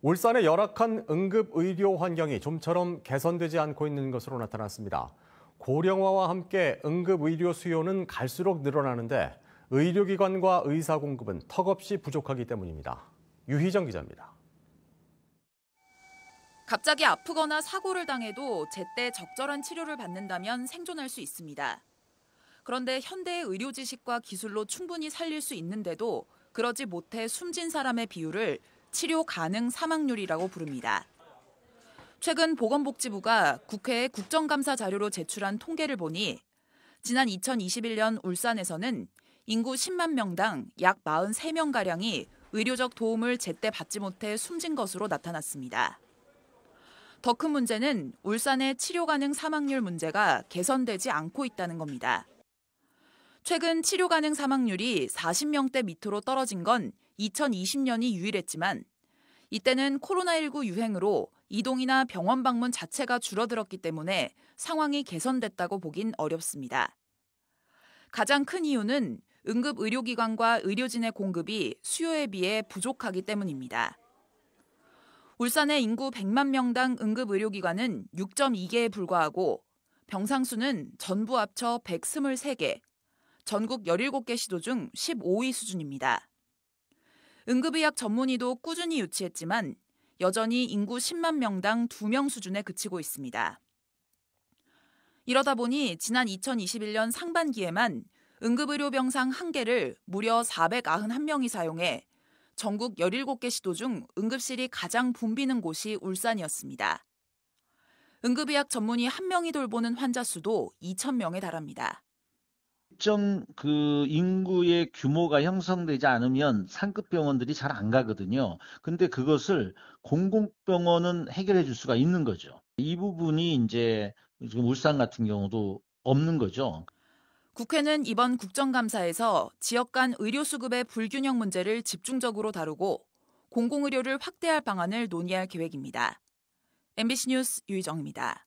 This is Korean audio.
울산의 열악한 응급의료 환경이 좀처럼 개선되지 않고 있는 것으로 나타났습니다. 고령화와 함께 응급의료 수요는 갈수록 늘어나는데 의료기관과 의사 공급은 턱없이 부족하기 때문입니다. 유희정 기자입니다. 갑자기 아프거나 사고를 당해도 제때 적절한 치료를 받는다면 생존할 수 있습니다. 그런데 현대의 의료 지식과 기술로 충분히 살릴 수 있는데도 그러지 못해 숨진 사람의 비율을 치료 가능 사망률이라고 부릅니다. 최근 보건복지부가 국회에 국정감사 자료로 제출한 통계를 보니 지난 2021년 울산에서는 인구 10만 명당 약 43명가량이 의료적 도움을 제때 받지 못해 숨진 것으로 나타났습니다. 더 큰 문제는 울산의 치료 가능 사망률 문제가 개선되지 않고 있다는 겁니다. 최근 치료 가능 사망률이 40명대 밑으로 떨어진 건 2020년이 유일했지만 이때는 코로나19 유행으로 이동이나 병원 방문 자체가 줄어들었기 때문에 상황이 개선됐다고 보긴 어렵습니다. 가장 큰 이유는 응급의료기관과 의료진의 공급이 수요에 비해 부족하기 때문입니다. 울산의 인구 100만 명당 응급의료기관은 6.2개에 불과하고 병상수는 전부 합쳐 123개, 전국 17개 시도 중 15위 수준입니다. 응급의학 전문의도 꾸준히 유치했지만 여전히 인구 10만 명당 2명 수준에 그치고 있습니다. 이러다 보니 지난 2021년 상반기에만 응급의료 병상 1개를 무려 491명이 사용해 전국 17개 시도 중 응급실이 가장 붐비는 곳이 울산이었습니다. 응급의학 전문의 1명이 돌보는 환자 수도 2,000명에 달합니다. 일정 인구의 규모가 형성되지 않으면 상급 병원들이 잘 안 가거든요. 근데 그것을 공공병원은 해결해 줄 수가 있는 거죠. 이 부분이 이제 지금 울산 같은 경우도 없는 거죠. 국회는 이번 국정감사에서 지역 간 의료 수급의 불균형 문제를 집중적으로 다루고 공공의료를 확대할 방안을 논의할 계획입니다. MBC 뉴스 유희정입니다.